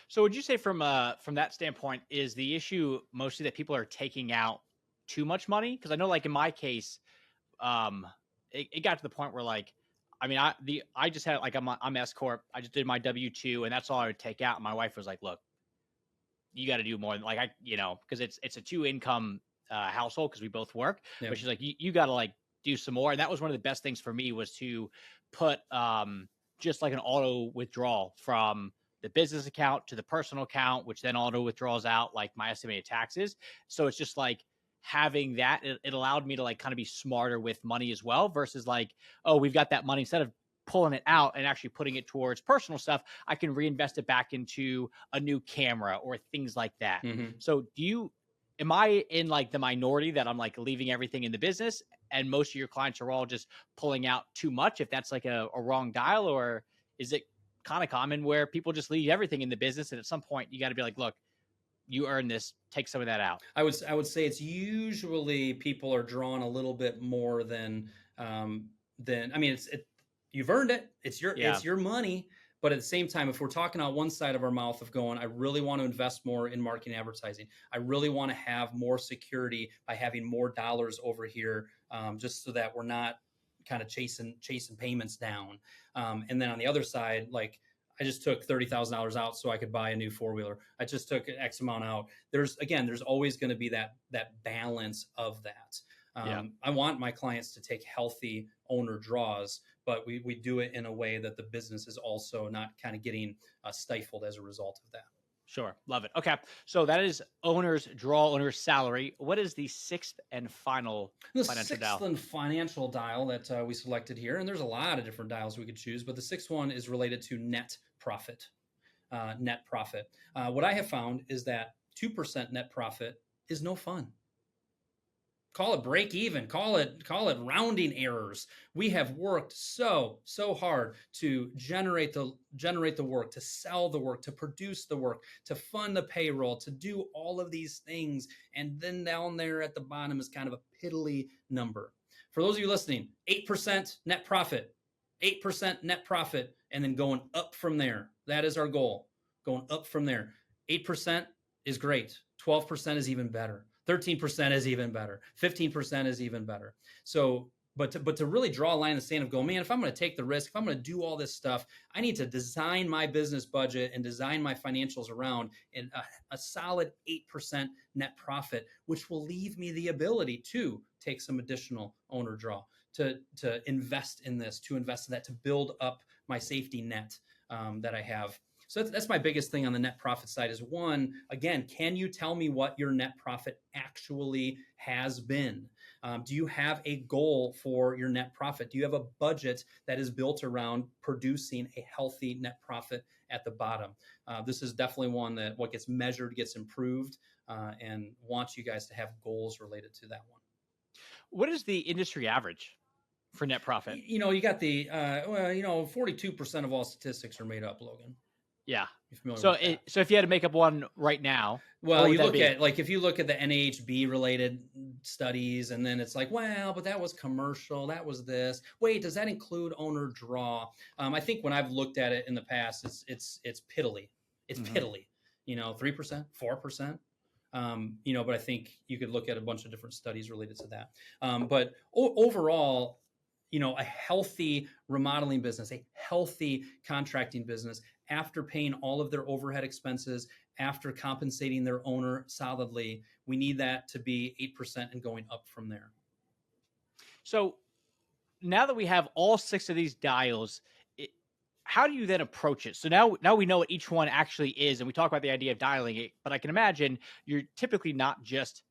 [SPEAKER 1] So would you say from that standpoint, is the issue mostly that people are taking out too much money? Because I know, like in my case, it got to the point where, like, I mean, I just had, like, I'm S corp. I just did my W-2, and that's all I would take out. And my wife was like, "Look, you got to do more than, like, because it's a 2 income household because we both work."
[SPEAKER 2] Yeah.
[SPEAKER 1] But she's like, you got to, like, do some more. And that was one of the best things for me, was to put just like an auto withdrawal from the business account to the personal account, which then auto withdraws out like my estimated taxes. So it's just like having that, it allowed me to, like, kind of be smarter with money as well, versus like, oh, we've got that money, instead of pulling it out and actually putting it towards personal stuff, I can reinvest it back into a new camera or things like that.
[SPEAKER 2] Mm-hmm.
[SPEAKER 1] So am I in, like, the minority that I'm, like, leaving everything in the business, and most of your clients are all just pulling out too much, if that's like a wrong dial? Or is it kind of common where people just leave everything in the business, and at some point you got to be like, look, you earn this, take some of that out?
[SPEAKER 2] I would say it's usually people are drawn a little bit more than I mean, you've earned it. It's your money. But at the same time, if we're talking out one side of our mouth of going, I really want to invest more in marketing and advertising, I really want to have more security by having more dollars over here, just so that we're not kind of chasing payments down. And then on the other side, like, I just took $30,000 out so I could buy a new 4-wheeler. I just took X amount out. There's always going to be that balance of that. I want my clients to take healthy owner draws, but we do it in a way that the business is also not kind of getting stifled as a result of that.
[SPEAKER 1] Sure. Love it. Okay. So that is owner's draw, owner's salary. What is the sixth and final financial dial?
[SPEAKER 2] The sixth and financial dial that we selected here, and there's a lot of different dials we could choose, but the sixth one is related to net profit. What I have found is that 2% net profit is no fun. Call it break even, call it rounding errors. We have worked so hard to generate the work, to sell the work, to produce the work, to fund the payroll, to do all of these things. And then down there at the bottom is kind of a piddly number. For those of you listening, 8% net profit, 8% net profit, and then going up from there. That is our goal, going up from there. 8% is great. 12% is even better. 13% is even better. 15% is even better. So, but to really draw a line in the sand of go, man, if I'm going to take the risk, if I'm going to do all this stuff, I need to design my business budget and design my financials around a solid 8% net profit, which will leave me the ability to take some additional owner draw, to invest in this, to invest in that, to build up my safety net that I have. So that's my biggest thing on the net profit side is, one, again, can you tell me what your net profit actually has been? Do you have a goal for your net profit? Do you have a budget that is built around producing a healthy net profit at the bottom? This is definitely one that what gets measured gets improved, and wants you guys to have goals related to that one.
[SPEAKER 1] What is the industry average for net profit?
[SPEAKER 2] You got the 42% of all statistics are made up, Logan.
[SPEAKER 1] Yeah.
[SPEAKER 2] You familiar
[SPEAKER 1] So
[SPEAKER 2] with that?
[SPEAKER 1] so if you had to make up one right now, what
[SPEAKER 2] Well,
[SPEAKER 1] would
[SPEAKER 2] you
[SPEAKER 1] that
[SPEAKER 2] look
[SPEAKER 1] be?
[SPEAKER 2] at like if you look at the NAHB related studies, and then it's like, well, but that was commercial. That was this. Wait, does that include owner draw? I think when I've looked at it in the past, it's piddly. It's
[SPEAKER 1] Mhm.
[SPEAKER 2] piddly. 3%, 4%. But I think you could look at a bunch of different studies related to that. But overall, a healthy remodeling business, a healthy contracting business, after paying all of their overhead expenses, after compensating their owner solidly, we need that to be 8% and going up from there.
[SPEAKER 1] So now that we have all 6 of these dials, how do you then approach it? So now we know what each one actually is, and we talk about the idea of dialing it. But I can imagine you're typically not just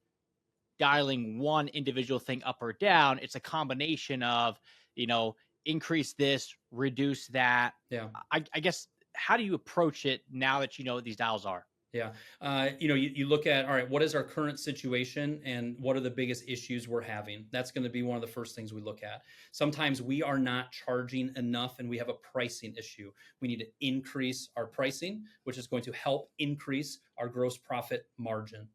[SPEAKER 1] dialing one individual thing up or down. It's a combination of, you know, increase this, reduce that.
[SPEAKER 2] Yeah.
[SPEAKER 1] I guess, how do you approach it now that you know what these dials are?
[SPEAKER 2] Yeah. You look at, all right, what is our current situation and what are the biggest issues we're having? That's going to be one of the first things we look at. Sometimes we are not charging enough and we have a pricing issue. We need to increase our pricing, which is going to help increase our gross profit margin.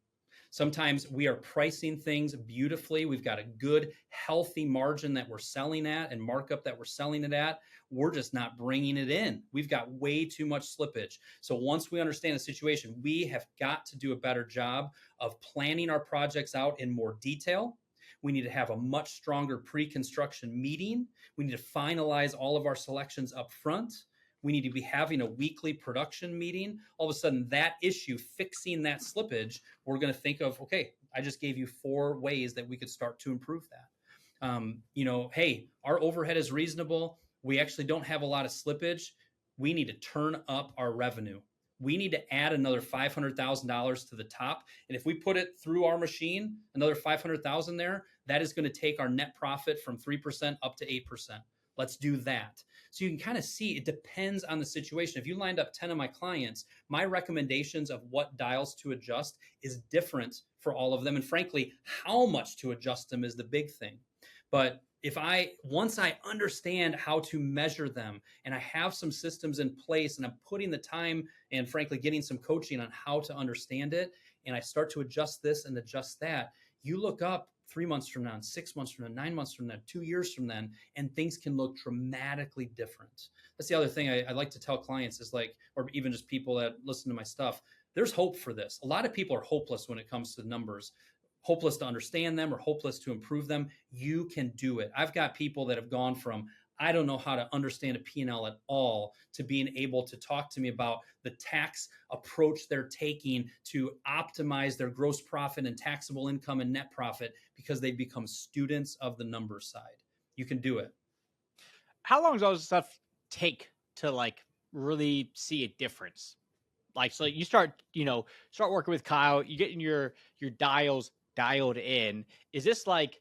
[SPEAKER 2] Sometimes we are pricing things beautifully. We've got a good, healthy margin that we're selling at and markup that we're selling it at. We're just not bringing it in. We've got way too much slippage. So once we understand the situation, we have got to do a better job of planning our projects out in more detail. We need to have a much stronger pre-construction meeting. We need to finalize all of our selections up front. We need to be having a weekly production meeting. All of a sudden, that issue, fixing that slippage, we're going to think of, okay, I just gave you 4 ways that we could start to improve that. Hey, our overhead is reasonable. We actually don't have a lot of slippage. We need to turn up our revenue. We need to add another $500,000 to the top. And if we put it through our machine, another $500,000 there, that is going to take our net profit from 3% up to 8%. Let's do that. So you can kind of see it depends on the situation. If you lined up 10 of my clients, my recommendations of what dials to adjust is different for all of them. And frankly, how much to adjust them is the big thing. But once I understand how to measure them and I have some systems in place and I'm putting the time and frankly getting some coaching on how to understand it, and I start to adjust this and adjust that, you look up 3 months from now, 6 months from now, 9 months from now, 2 years from then, and things can look dramatically different. That's the other thing I like to tell clients is like, or even just people that listen to my stuff, there's hope for this. A lot of people are hopeless when it comes to numbers, hopeless to understand them or hopeless to improve them. You can do it. I've got people that have gone from, I don't know how to understand a P&L at all, to being able to talk to me about the tax approach they're taking to optimize their gross profit and taxable income and net profit because they become students of the numbers side. You can do it.
[SPEAKER 1] How long does all this stuff take to like really see a difference? Like, so you start working with Kyle, you getting your dials dialed in. Is this like,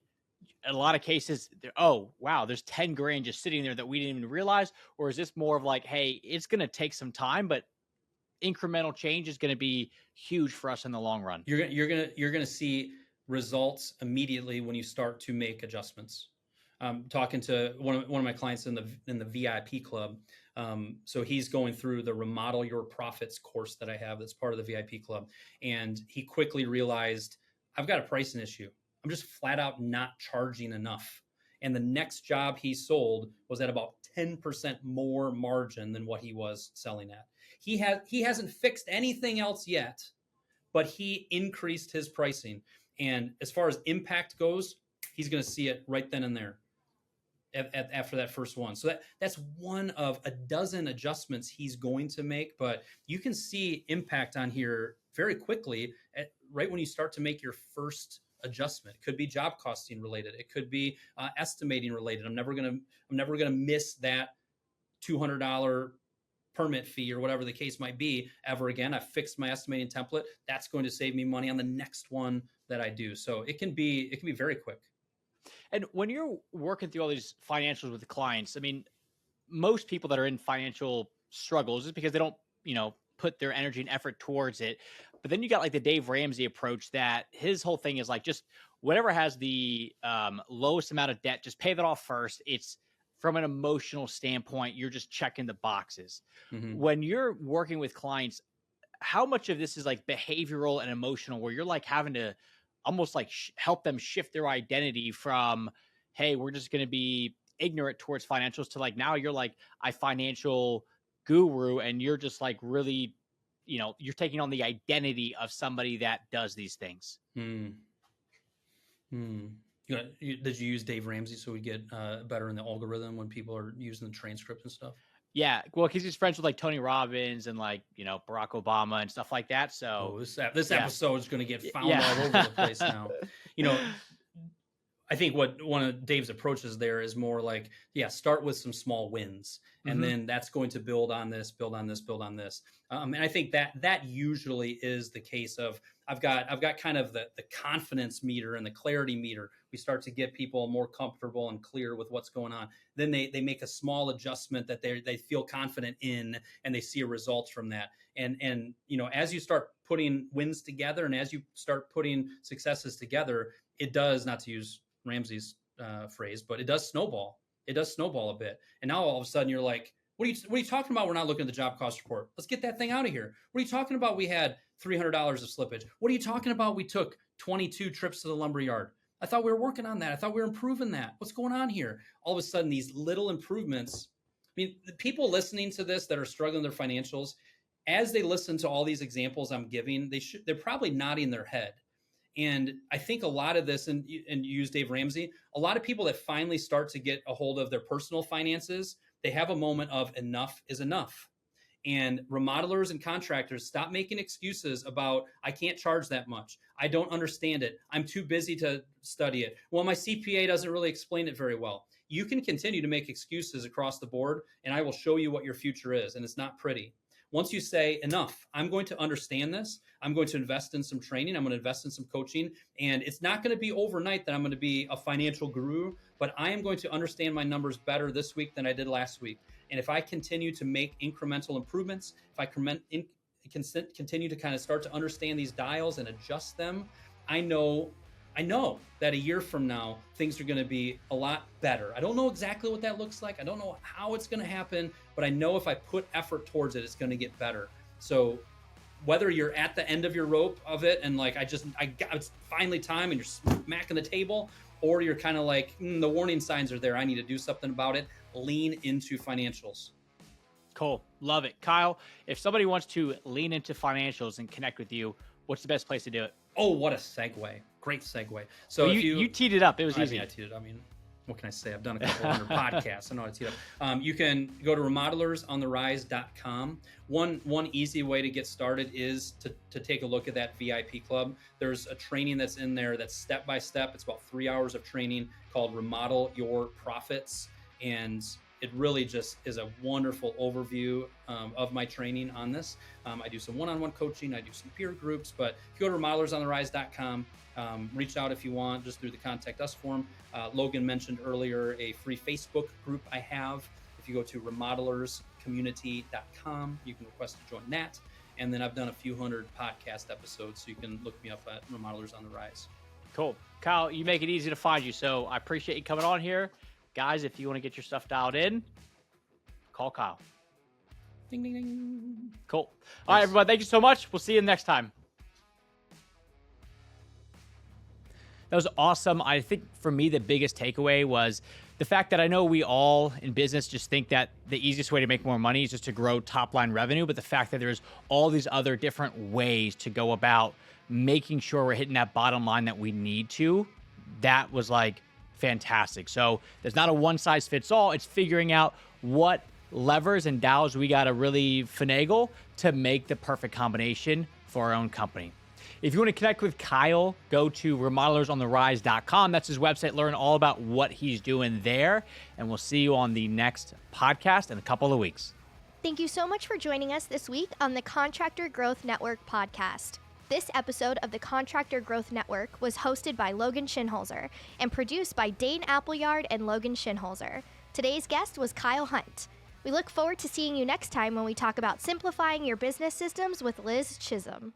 [SPEAKER 1] in a lot of cases, oh wow, there's 10 grand just sitting there that we didn't even realize? Or is this more of like, hey, it's going to take some time, but incremental change is going to be huge for us in the long run?
[SPEAKER 2] You're gonna see results immediately when you start to make adjustments. Talking to one of my clients in the VIP club. So he's going through the Remodel Your Profits course that I have that's part of the VIP club. And he quickly realized, I've got a pricing issue. I'm just flat out not charging enough. And the next job he sold was at about 10% more margin than what he was selling at. He hasn't fixed anything else yet, but he increased his pricing. And as far as impact goes, he's going to see it right then and there after that first one. So that's one of a dozen adjustments he's going to make, but you can see impact on here very quickly right when you start to make your first adjustment. It could be job costing related. It could be estimating related. I'm never gonna miss that $200 permit fee or whatever the case might be ever again. I fixed my estimating template. That's going to save me money on the next one that I do. So it can be very quick.
[SPEAKER 1] And when you're working through all these financials with the clients, I mean, most people that are in financial struggles is because they don't, put their energy and effort towards it. But then you got like the Dave Ramsey approach that his whole thing is like, just whatever has the lowest amount of debt, just pay that off first. It's from an emotional standpoint, you're just checking the boxes.
[SPEAKER 2] Mhm.
[SPEAKER 1] When you're working with clients, how much of this is like behavioral and emotional where you're like having to almost like help them shift their identity from, hey, we're just going to be ignorant towards financials to like now you're like a financial guru and you're just like really, you're taking on the identity of somebody that does these things.
[SPEAKER 2] Mm. Mm. Did you use Dave Ramsey so we get better in the algorithm when people are using the transcript and stuff?
[SPEAKER 1] Yeah, well, because he's friends with like Tony Robbins and like Barack Obama and stuff like that. So
[SPEAKER 2] Oh, this
[SPEAKER 1] yeah,
[SPEAKER 2] episode is going to get found
[SPEAKER 1] yeah.
[SPEAKER 2] all over the place now. You know, I think what one of Dave's approaches there is more like, start with some small wins, and then that's going to build on this, build on this, build on this. And I think that usually is the case of I've got kind of the confidence meter and the clarity meter. We start to get people more comfortable and clear with what's going on. Then they make a small adjustment that they feel confident in, and they see a result from that. And as you start putting wins together, and as you start putting successes together, it does, not to use Ramsey's phrase, but it does snowball. It does snowball a bit. And now all of a sudden you're like, what are you talking about? We're not looking at the job cost report. Let's get that thing out of here. What are you talking about? We had $300 of slippage. What are you talking about? We took 22 trips to the lumber yard. I thought we were working on that. I thought we were improving that. What's going on here? All of a sudden, these little improvements. I mean, the people listening to this that are struggling with their financials, as they listen to all these examples I'm giving, they're probably nodding their head. And I think a lot of this, and you use Dave Ramsey, a lot of people that finally start to get a hold of their personal finances, they have a moment of enough is enough. And remodelers and contractors, stop making excuses about, I can't charge that much. I don't understand it. I'm too busy to study it. Well, my CPA doesn't really explain it very well. You can continue to make excuses across the board, and I will show you what your future is. And it's not pretty. Once you say, enough, I'm going to understand this. I'm going to invest in some training. I'm going to invest in some coaching. And it's not going to be overnight that I'm going to be a financial guru, but I am going to understand my numbers better this week than I did last week. And if I continue to make incremental improvements, if I continue to kind of start to understand these dials and adjust them, I know that a year from now, things are going to be a lot better. I don't know exactly what that looks like. I don't know how it's going to happen, but I know if I put effort towards it, it's going to get better. So whether you're at the end of your rope of it and like, it's finally time and you're smacking the table, or you're kind of like, the warning signs are there, I need to do something about it, lean into financials.
[SPEAKER 1] Cool. Love it. Kyle, if somebody wants to lean into financials and connect with you, what's the best place to do it?
[SPEAKER 2] Oh, what a segue. Great segue. So
[SPEAKER 1] well,
[SPEAKER 2] if
[SPEAKER 1] you teed it up. It was easy.
[SPEAKER 2] I teed it. I mean, what can I say? I've done a couple hundred podcasts. I know how to tee it up. You can go to remodelersontherise.com. One easy way to get started is to take a look at that VIP club. There's a training that's in there that's step-by-step. It's about 3 hours of training called Remodel Your Profits. And it really just is a wonderful overview of my training on this. I do some one-on-one coaching. I do some peer groups. But if you go to remodelersontherise.com, reach out if you want, just through the Contact Us form. Logan mentioned earlier a free Facebook group I have. If you go to remodelerscommunity.com, you can request to join that. And then I've done a few hundred podcast episodes, so you can look me up at Remodelers on the Rise.
[SPEAKER 1] Cool. Kyle, you make it easy to find you, so I appreciate you coming on here. Guys, if you want to get your stuff dialed in, call Kyle.
[SPEAKER 2] Ding, ding, ding.
[SPEAKER 1] Cool. All right, everybody. Thank you so much. We'll see you next time. That was awesome. I think for me, the biggest takeaway was the fact that I know we all in business just think that the easiest way to make more money is just to grow top line revenue. But the fact that there's all these other different ways to go about making sure we're hitting that bottom line that we need to, that was like fantastic. So there's not a one size fits all. It's figuring out what levers and dials we got to really finagle to make the perfect combination for our own company. If you want to connect with Kyle, go to remodelers.com. That's his website. Learn all about what he's doing there. And we'll see you on the next podcast in a couple of weeks.
[SPEAKER 3] Thank you so much for joining us this week on the Contractor Growth Network podcast. This episode of the Contractor Growth Network was hosted by Logan Shinholser and produced by Dane Appleyard and Logan Shinholser. Today's guest was Kyle Hunt. We look forward to seeing you next time when we talk about simplifying your business systems with Liz Chisholm.